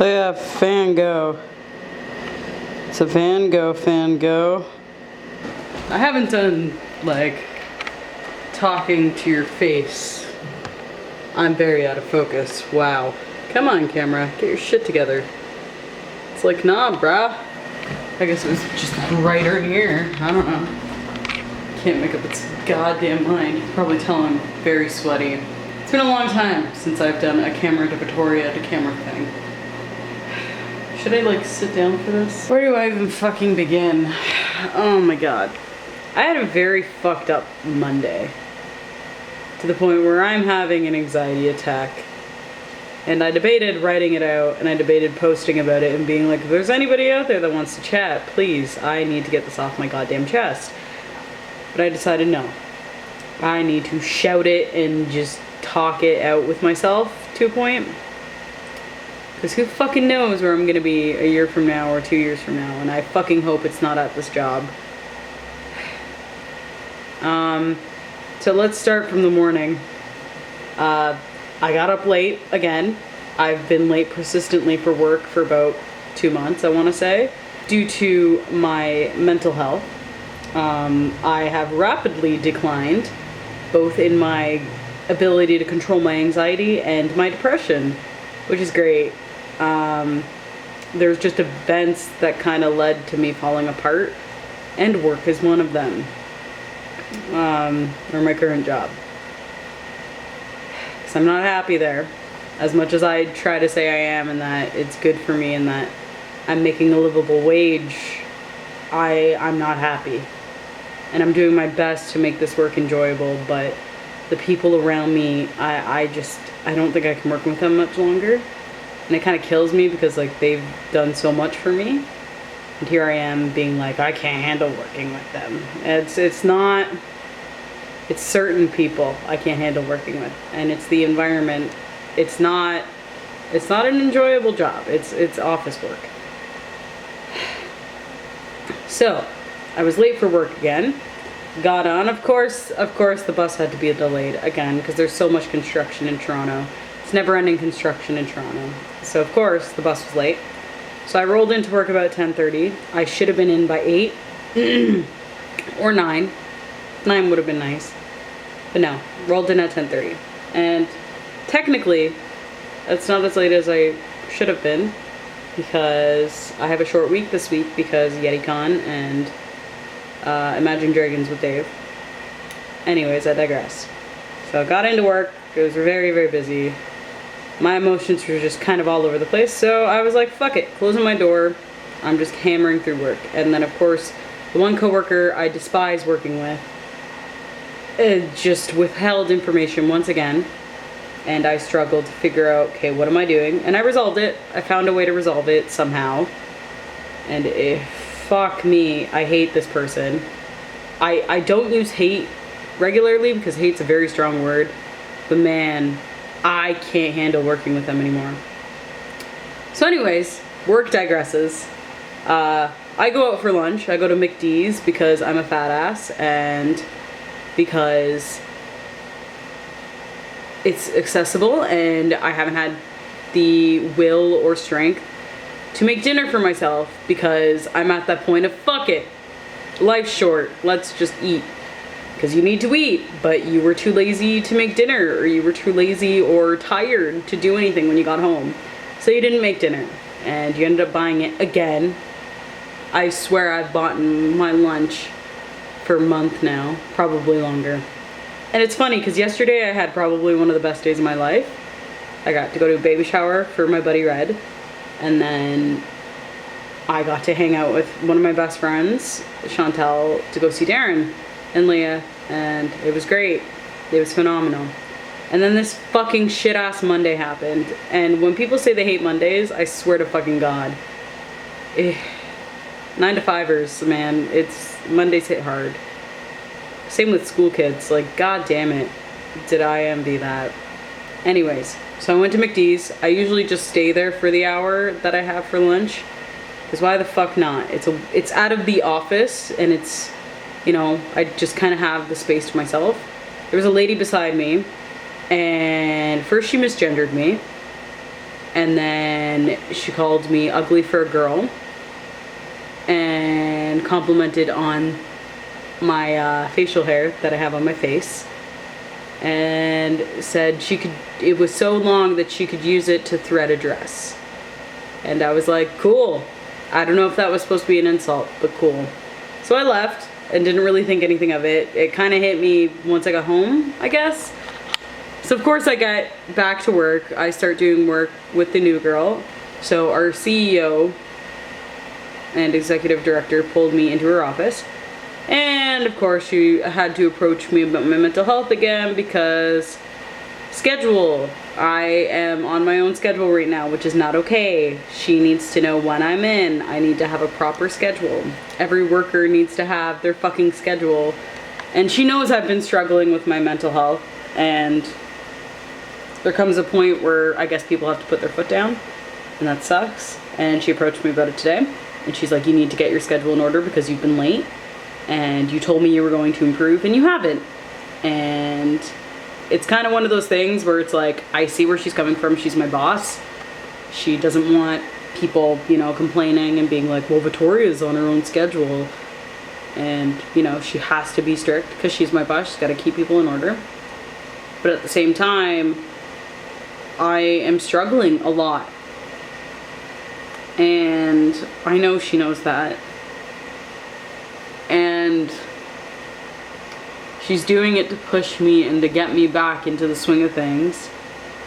Oh yeah, Van Gogh. It's a Van Gogh. I haven't done, like, talking to your face. I'm very out of focus. Wow. Come on, camera. Get your shit together. It's like, nah, bruh. I guess it was just brighter here. I don't know. Can't make up its goddamn mind. You can probably tell I'm very sweaty. It's been a long time since I've done a camera to Victoria to camera thing. Should I, like, sit down for this? Where do I even fucking begin? Oh my god. I had a very fucked up Monday. To the point where I'm having an anxiety attack. And I debated writing it out, and I debated posting about it and being like, if there's anybody out there that wants to chat, please, I need to get this off my goddamn chest. But I decided no. I need to shout it and just talk it out with myself to a point. Because who fucking knows where I'm gonna be a year from now or 2 years from now, and I fucking hope it's not at this job. So let's start from the morning. I got up late again. I've been late persistently for work for about 2 months, I want to say, due to my mental health. I have rapidly declined, both in my ability to control my anxiety and my depression, which is great. There's just events that kind of led to me falling apart, and work is one of them. Or my current job. Because I'm not happy there. As much as I try to say I am, and that it's good for me, and that I'm making a livable wage, I'm not happy. And I'm doing my best to make this work enjoyable, but the people around me, I don't think I can work with them much longer. And it kind of kills me because, like, they've done so much for me. And here I am being like, I can't handle working with them. It's certain people I can't handle working with. And it's the environment. It's not an enjoyable job. It's office work. So, I was late for work again. Got on, of course the bus had to be delayed again because there's so much construction in Toronto. It's never-ending construction in Toronto. So of course the bus was late. So I rolled into work about 10:30. I should have been in by 8 or 9. 9 would have been nice. But no, rolled in at 10:30. And technically, that's not as late as I should have been because I have a short week this week because YetiCon and Imagine Dragons with Dave. Anyways, I digress. So I got into work. It was very, very busy. My emotions were just kind of all over the place, so I was like, fuck it, closing my door. I'm just hammering through work. And then, of course, the one coworker I despise working with just withheld information once again, and I struggled to figure out, okay, what am I doing? And I resolved it. I found a way to resolve it somehow. And fuck me, I hate this person. I don't use hate regularly because hate's a very strong word, but man, I can't handle working with them anymore. So anyways, work digresses. I go out for lunch. I go to McD's because I'm a fat ass and because it's accessible and I haven't had the will or strength to make dinner for myself because I'm at that point of fuck it. Life's short. Let's just eat. Because you need to eat, but you were too lazy to make dinner, or you were too lazy or tired to do anything when you got home. So you didn't make dinner, and you ended up buying it again. I swear I've bought my lunch for a month now, probably longer. And it's funny, because yesterday I had probably one of the best days of my life. I got to go to a baby shower for my buddy Red, and then I got to hang out with one of my best friends, Chantel, to go see Darren and Leah, and it was great. It was phenomenal. And then this fucking shit-ass Monday happened, and when people say they hate Mondays, I swear to fucking God. 9-to-5ers, man, Mondays hit hard. Same with school kids, like, god damn it, did I envy that. Anyways, so I went to McD's. I usually just stay there for the hour that I have for lunch, because why the fuck not? It's out of the office, and it's, you know, I just kind of have the space to myself. There was a lady beside me, and first she misgendered me, And then she called me ugly for a girl and complimented on my facial hair that I have on my face, and said it was so long that she could use it to thread a dress. And I was like, cool. I don't know if that was supposed to be an insult, but cool. So I left and didn't really think anything of it. It kind of hit me once I got home, I guess. So of course I got back to work. I start doing work with the new girl. So our CEO and executive director pulled me into her office. And of course she had to approach me about my mental health again because schedule. I am on my own schedule right now, which is not okay. She needs to know when I'm in. I need to have a proper schedule. Every worker needs to have their fucking schedule. And she knows I've been struggling with my mental health, and there comes a point where I guess people have to put their foot down, and that sucks. And she approached me about it today, and she's like, you need to get your schedule in order because you've been late, and you told me you were going to improve, and you haven't. And it's kind of one of those things where it's like, I see where she's coming from. She's my boss. She doesn't want people, you know, complaining and being like, well, Victoria's on her own schedule. And, you know, she has to be strict because she's my boss. She's got to keep people in order. But at the same time, I am struggling a lot. And I know she knows that. And she's doing it to push me and to get me back into the swing of things.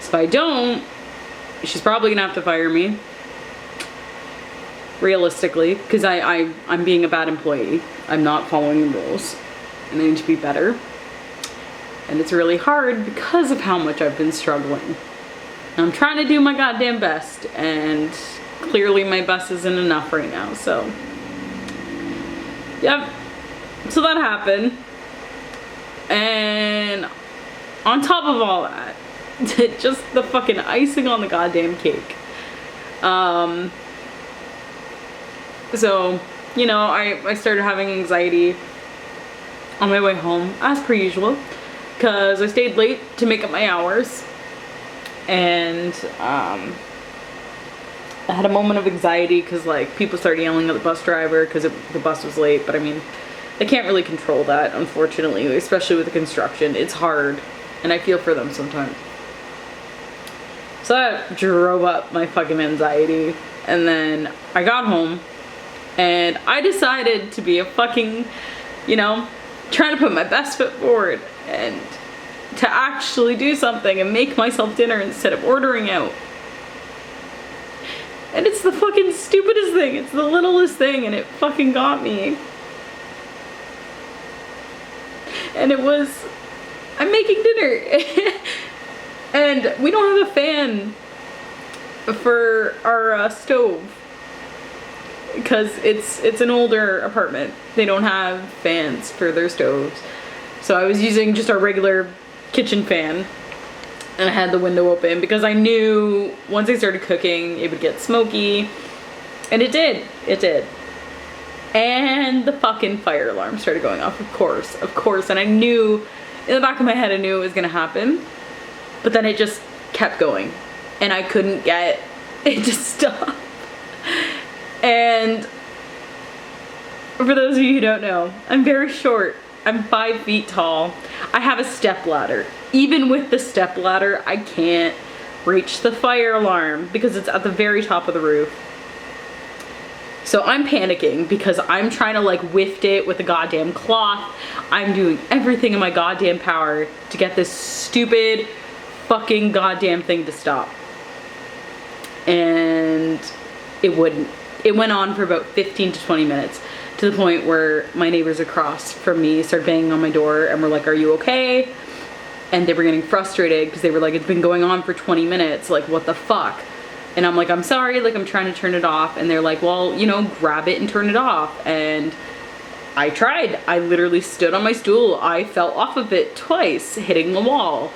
So if I don't, she's probably gonna have to fire me. Realistically, because I'm being a bad employee. I'm not following the rules. And I need to be better. And it's really hard because of how much I've been struggling. I'm trying to do my goddamn best, and clearly my best isn't enough right now, so. Yep. So that happened. And on top of all that, just the fucking icing on the goddamn cake. So, you know, I started having anxiety on my way home, as per usual, because I stayed late to make up my hours. And I had a moment of anxiety because, like, people started yelling at the bus driver because the bus was late. But I mean, they can't really control that, unfortunately, especially with the construction. It's hard, and I feel for them sometimes. So that drove up my fucking anxiety. And then I got home, and I decided to be a fucking, you know, trying to put my best foot forward and to actually do something and make myself dinner instead of ordering out. And it's the fucking stupidest thing. It's the littlest thing, and it fucking got me. And it was, I'm making dinner. And we don't have a fan for our stove. Because it's an older apartment. They don't have fans for their stoves. So I was using just our regular kitchen fan. And I had the window open because I knew once I started cooking, it would get smoky. And it did. It did. And the fucking fire alarm started going off, of course. And I knew, in the back of my head, I knew it was gonna happen. But then it just kept going. And I couldn't get it to stop. And for those of you who don't know, I'm very short. I'm 5 feet tall. I have a step ladder. Even with the step ladder, I can't reach the fire alarm because it's at the very top of the roof. So I'm panicking because I'm trying to like whiff it with a goddamn cloth. I'm doing everything in my goddamn power to get this stupid fucking goddamn thing to stop. And it wouldn't. It went on for about 15 to 20 minutes to the point where my neighbors across from me started banging on my door and were like, are you okay? And they were getting frustrated because they were like, it's been going on for 20 minutes. Like, what the fuck? And I'm like, I'm sorry, like, I'm trying to turn it off. And they're like, well, you know, grab it and turn it off. And I tried. I literally stood on my stool. I fell off of it twice, hitting the wall.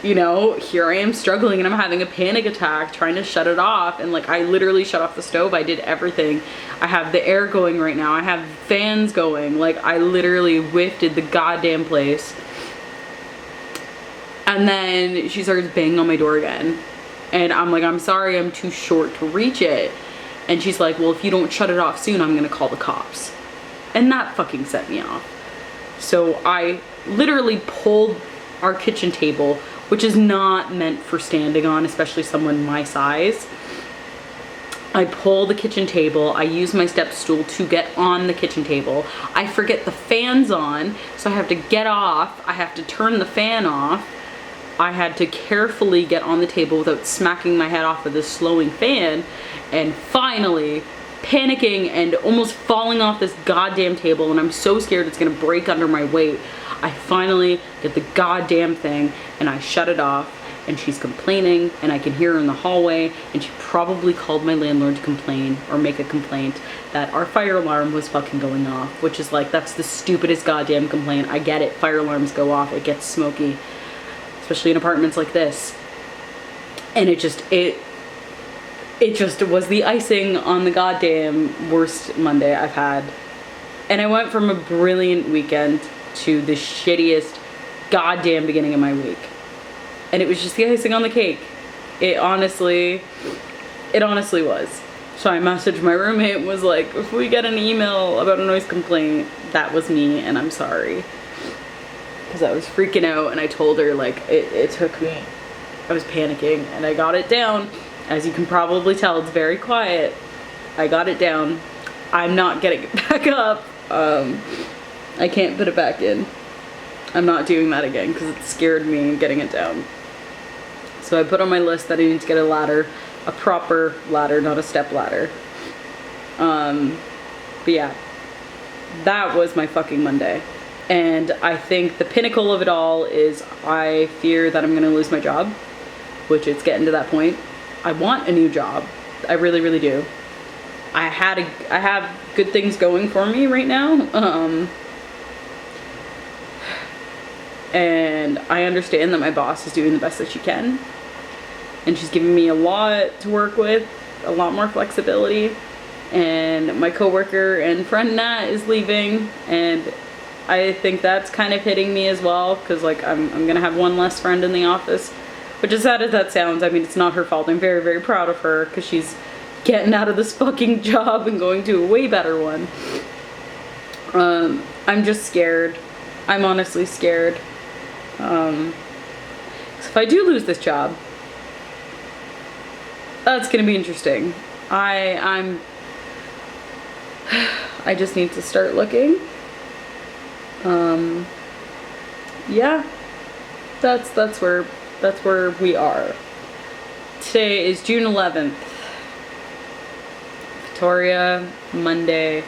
You know, here I am struggling and I'm having a panic attack trying to shut it off. And like, I literally shut off the stove. I did everything. I have the air going right now. I have fans going. Like, I literally whiffed the goddamn place. And then she starts banging on my door again. And I'm like, I'm sorry, I'm too short to reach it. And she's like, well, if you don't shut it off soon, I'm gonna call the cops. And that fucking set me off. So I literally pulled our kitchen table, which is not meant for standing on, especially someone my size. I pull the kitchen table, I use my step stool to get on the kitchen table. I forget the fan's on, so I have to get off, I have to turn the fan off. I had to carefully get on the table without smacking my head off of this slowing fan, and finally, panicking and almost falling off this goddamn table, and I'm so scared it's gonna break under my weight. I finally get the goddamn thing, and I shut it off. And she's complaining, and I can hear her in the hallway, and she probably called my landlord to complain or make a complaint that our fire alarm was fucking going off, which is like, that's the stupidest goddamn complaint. I get it, fire alarms go off, it gets smoky, especially in apartments like this. And it just was the icing on the goddamn worst Monday I've had. And I went from a brilliant weekend to the shittiest goddamn beginning of my week. And it was just the icing on the cake. It honestly was. So I messaged my roommate and was like, if we get an email about a noise complaint, that was me and I'm sorry. Because I was freaking out and I told her, like, it took me. I was panicking and I got it down. As you can probably tell, it's very quiet. I got it down. I'm not getting it back up. I can't put it back in. I'm not doing that again because it scared me getting it down. So I put on my list that I need to get a ladder, a proper ladder, not a step ladder. But yeah, that was my fucking Monday. And I think the pinnacle of it all is I fear that I'm gonna lose my job, which it's getting to that point. I want a new job. I really, really do. I have good things going for me right now. And I understand that my boss is doing the best that she can. And she's giving me a lot to work with, a lot more flexibility. And my coworker and friend Nat is leaving, and I think that's kind of hitting me as well, because like I'm gonna have one less friend in the office, which as sad as that sounds, I mean, it's not her fault. I'm very, very proud of her because she's getting out of this fucking job and going to a way better one. I'm just scared. I'm honestly scared. So if I do lose this job, that's gonna be interesting. I just need to start looking. Yeah, that's where we are. Today is June 11th. Victoria, Monday.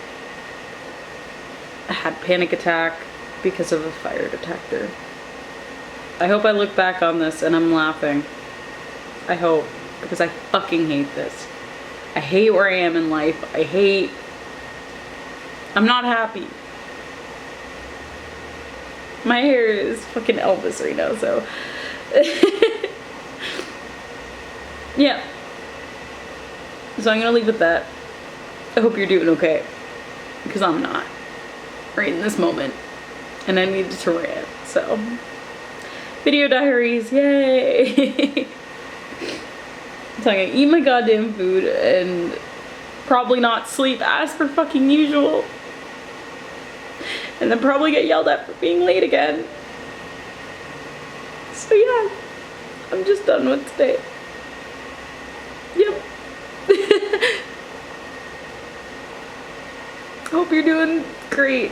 I had panic attack because of a fire detector. I hope I look back on this and I'm laughing. I hope, because I fucking hate this. I hate where I am in life. I'm not happy. My hair is fucking Elvis right now, so. Yeah. So I'm gonna leave with that. I hope you're doing okay. Because I'm not. Right in this moment. And I needed to rant, so. Video diaries, yay! So I'm gonna eat my goddamn food and probably not sleep as per fucking usual. And then probably get yelled at for being late again. So yeah, I'm just done with today. Yep. Hope you're doing great.